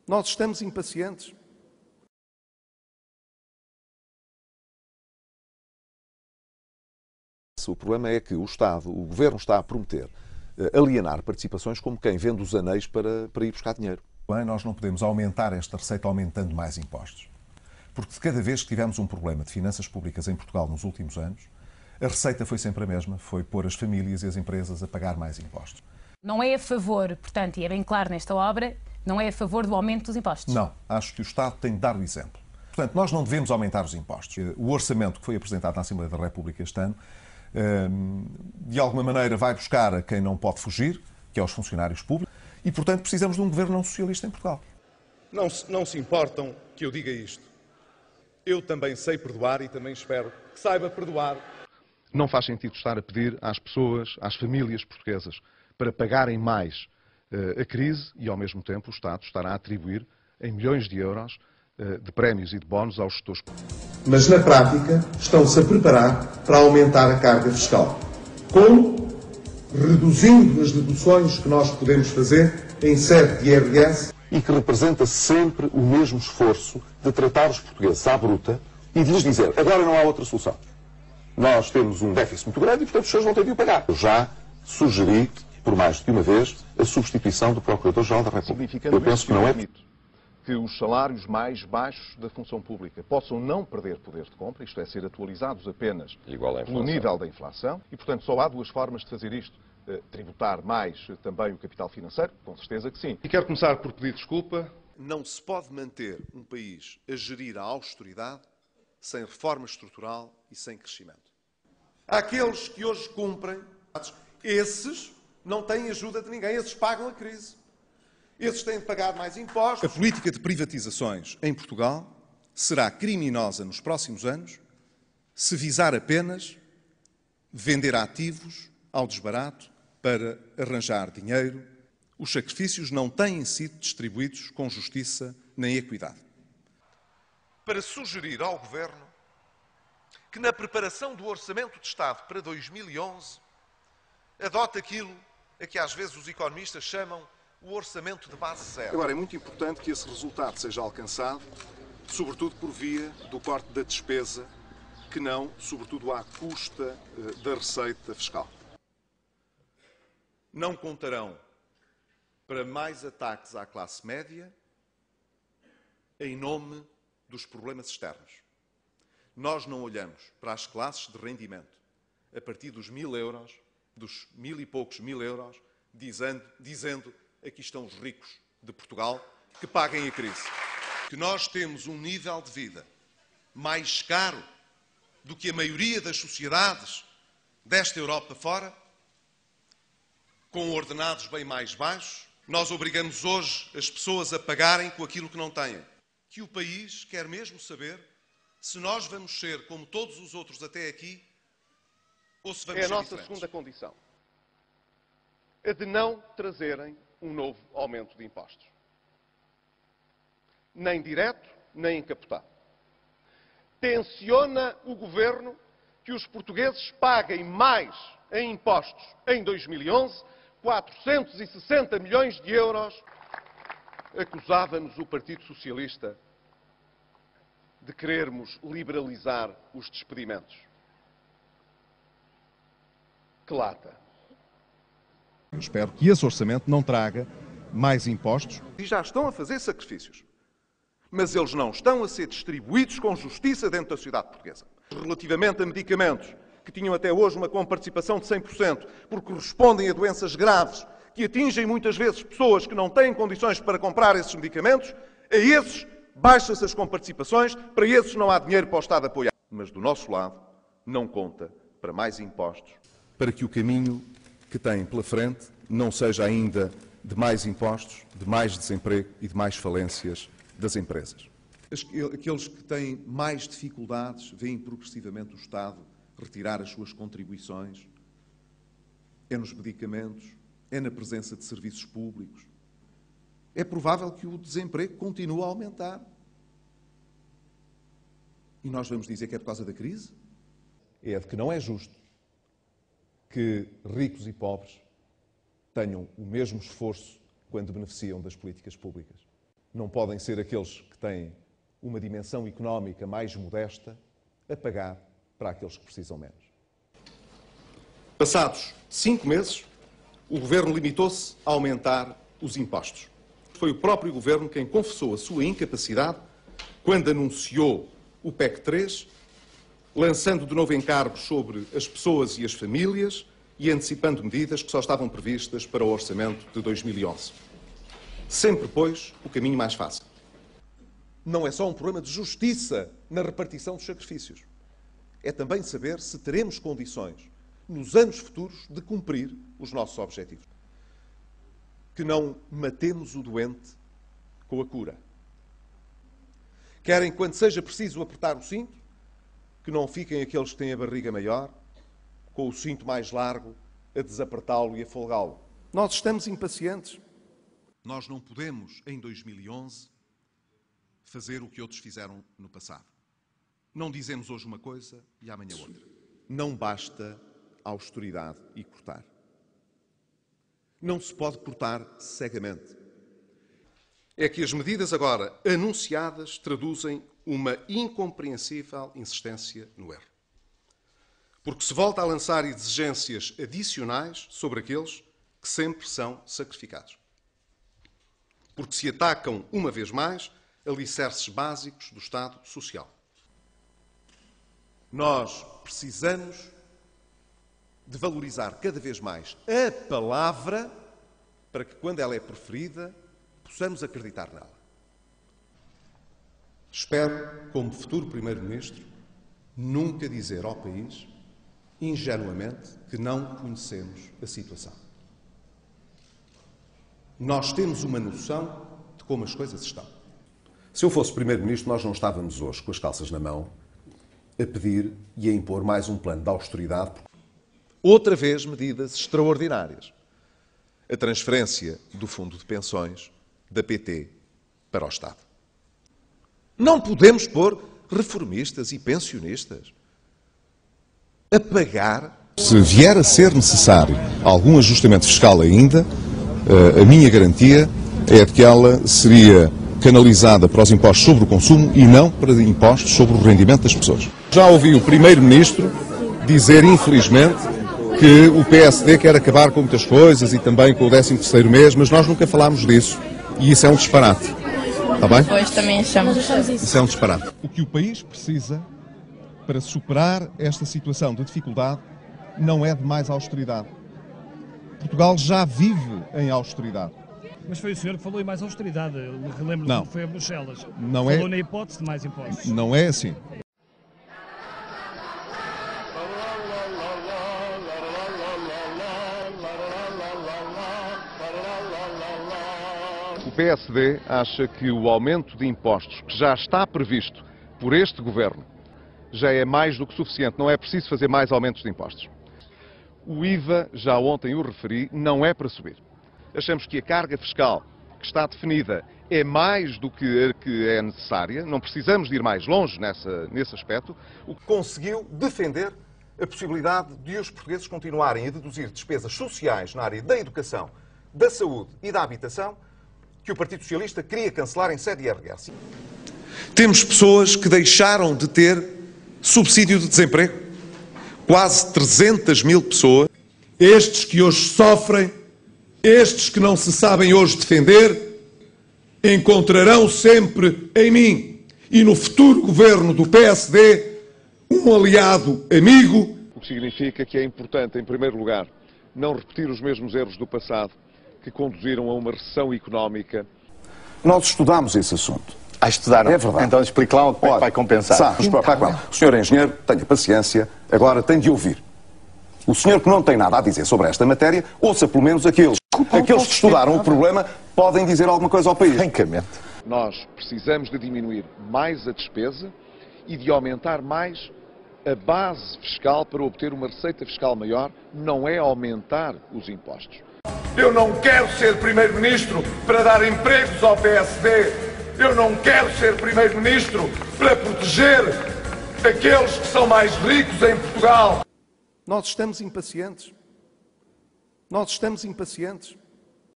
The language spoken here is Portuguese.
Nós estamos impacientes. O problema é que o Estado, o Governo está a prometer alienar participações como quem vende os anéis para ir buscar dinheiro. Nós não podemos aumentar esta receita aumentando mais impostos. Porque de cada vez que tivemos um problema de finanças públicas em Portugal nos últimos anos, a receita foi sempre a mesma, foi pôr as famílias e as empresas a pagar mais impostos. Não é a favor, portanto, e é bem claro nesta obra, não é a favor do aumento dos impostos? Não, acho que o Estado tem de dar o exemplo. Portanto, nós não devemos aumentar os impostos. O orçamento que foi apresentado na Assembleia da República este ano, de alguma maneira vai buscar a quem não pode fugir, que é os funcionários públicos, e, portanto, precisamos de um governo não socialista em Portugal. Não se importam que eu diga isto. Eu também sei perdoar e também espero que saiba perdoar. Não faz sentido estar a pedir às pessoas, às famílias portuguesas, para pagarem mais a crise e, ao mesmo tempo, o Estado estará a atribuir em milhões de euros de prémios e de bónus aos gestores. Mas, na prática, estão-se a preparar para aumentar a carga fiscal. Como? Reduzindo as deduções que nós podemos fazer em sede de IRS. E que representa sempre o mesmo esforço de tratar os portugueses à bruta e de lhes dizer, agora não há outra solução. Nós temos um déficit muito grande e, portanto, as pessoas vão ter de o pagar. Eu já sugeri, por mais de uma vez, a substituição do Procurador-Geral da República. Eu penso que não é... que os salários mais baixos da função pública possam não perder poder de compra, isto é, ser atualizados apenas pelo nível da inflação, e, portanto, só há duas formas de fazer isto. Tributar mais também o capital financeiro, com certeza que sim. E quero começar por pedir desculpa. Não se pode manter um país a gerir a austeridade sem reforma estrutural e sem crescimento. Aqueles que hoje cumprem, esses não têm ajuda de ninguém, esses pagam a crise. Esses têm de pagar mais impostos. A política de privatizações em Portugal será criminosa nos próximos anos se visar apenas vender ativos ao desbarato para arranjar dinheiro. Os sacrifícios não têm sido distribuídos com justiça nem equidade. Para sugerir ao Governo que na preparação do Orçamento de Estado para 2011 adote aquilo a que às vezes os economistas chamam o orçamento de base zero. Agora, é muito importante que esse resultado seja alcançado, sobretudo por via do corte da despesa, que não, sobretudo, à custa da receita fiscal. Não contarão para mais ataques à classe média em nome dos problemas externos. Nós não olhamos para as classes de rendimento a partir dos 1.000 euros, dos 1.000 e poucos mil euros, dizendo aqui estão os ricos de Portugal que paguem a crise. Que nós temos um nível de vida mais caro do que a maioria das sociedades desta Europa fora, com ordenados bem mais baixos. Nós obrigamos hoje as pessoas a pagarem com aquilo que não têm. Que o país quer mesmo saber se nós vamos ser como todos os outros até aqui ou se vamos ser diferentes. É a nossa segunda condição. A de não trazerem um novo aumento de impostos. Nem direto, nem encapotado. Tenciona o Governo que os portugueses paguem mais em impostos em 2011, 460 milhões de euros. Acusava-nos o Partido Socialista de querermos liberalizar os despedimentos. Que lata! Eu espero que esse orçamento não traga mais impostos. E já estão a fazer sacrifícios. Mas eles não estão a ser distribuídos com justiça dentro da sociedade portuguesa. Relativamente a medicamentos que tinham até hoje uma comparticipação de 100%, porque correspondem a doenças graves que atingem muitas vezes pessoas que não têm condições para comprar esses medicamentos, a esses baixa-se as comparticipações, para esses não há dinheiro para o Estado apoiar. Mas do nosso lado, não conta para mais impostos, para que o caminho que tem pela frente não seja ainda de mais impostos, de mais desemprego e de mais falências das empresas. Aqueles que têm mais dificuldades veem progressivamente o Estado retirar as suas contribuições. É nos medicamentos, é na presença de serviços públicos. É provável que o desemprego continue a aumentar. E nós vamos dizer que é por causa da crise? É de que não é justo que ricos e pobres tenham o mesmo esforço quando beneficiam das políticas públicas. Não podem ser aqueles que têm uma dimensão económica mais modesta a pagar para aqueles que precisam menos. Passados 5 meses, o Governo limitou-se a aumentar os impostos. Foi o próprio Governo quem confessou a sua incapacidade quando anunciou o PEC 3, lançando de novo encargos sobre as pessoas e as famílias e antecipando medidas que só estavam previstas para o orçamento de 2011. Sempre, pois, o caminho mais fácil. Não é só um problema de justiça na repartição dos sacrifícios. É também saber se teremos condições, nos anos futuros, de cumprir os nossos objetivos. Que não matemos o doente com a cura. Querem, quando seja preciso apertar o cinto, que não fiquem aqueles que têm a barriga maior, com o cinto mais largo, a desapertá-lo e a folgá-lo. Nós estamos impacientes. Nós não podemos, em 2011, fazer o que outros fizeram no passado. Não dizemos hoje uma coisa e amanhã outra. Não basta austeridade e cortar. Não se pode cortar cegamente. É que as medidas agora anunciadas traduzem uma incompreensível insistência no erro. Porque se volta a lançar exigências adicionais sobre aqueles que sempre são sacrificados. Porque se atacam, uma vez mais, alicerces básicos do Estado Social. Nós precisamos de valorizar cada vez mais a palavra para que, quando ela é proferida, possamos acreditar nela. Espero, como futuro Primeiro-Ministro, nunca dizer ao país, ingenuamente, que não conhecemos a situação. Nós temos uma noção de como as coisas estão. Se eu fosse Primeiro-Ministro, nós não estávamos hoje com as calças na mão a pedir e a impor mais um plano de austeridade. Outra vez, medidas extraordinárias. A transferência do Fundo de Pensões da PT para o Estado. Não podemos pôr reformistas e pensionistas a pagar. Se vier a ser necessário algum ajustamento fiscal ainda, a minha garantia é de que ela seria canalizada para os impostos sobre o consumo e não para impostos sobre o rendimento das pessoas. Já ouvi o Primeiro-Ministro dizer, infelizmente, que o PSD quer acabar com muitas coisas e também com o 13º mês, mas nós nunca falámos disso e isso é um disparate. Está bem? Pois também achamos. Isso é um disparate. O que o país precisa para superar esta situação de dificuldade não é de mais austeridade. Portugal já vive em austeridade. Mas foi o senhor que falou em mais austeridade. Relembro-me Não. que foi a Bruxelas. Não falou é... na hipótese de mais impostos. Não é assim. O PSD acha que o aumento de impostos que já está previsto por este Governo já é mais do que suficiente. Não é preciso fazer mais aumentos de impostos. O IVA, já ontem o referi, não é para subir. Achamos que a carga fiscal que está definida é mais do que a que é necessária. Não precisamos de ir mais longe nesse aspecto. O que conseguiu defender a possibilidade de os portugueses continuarem a deduzir despesas sociais na área da educação, da saúde e da habitação que o Partido Socialista queria cancelar em sede IRS. Temos pessoas que deixaram de ter subsídio de desemprego. Quase 300 mil pessoas. Estes que hoje sofrem, estes que não se sabem hoje defender, encontrarão sempre em mim e no futuro governo do PSD um aliado amigo. O que significa que é importante, em primeiro lugar, não repetir os mesmos erros do passado que conduziram a uma recessão económica. Nós estudámos esse assunto. Estudaram. É verdade. Então explique lá o que vai compensar. Sabe, o senhor é engenheiro, tenha paciência, agora tem de ouvir. O senhor que não tem nada a dizer sobre esta matéria, ouça pelo menos aqueles que estudaram o problema, podem dizer alguma coisa ao país. Francamente. Nós precisamos de diminuir mais a despesa e de aumentar mais a base fiscal para obter uma receita fiscal maior, não é aumentar os impostos. Eu não quero ser Primeiro-Ministro para dar empregos ao PSD. Eu não quero ser Primeiro-Ministro para proteger aqueles que são mais ricos em Portugal. Nós estamos impacientes. Nós estamos impacientes.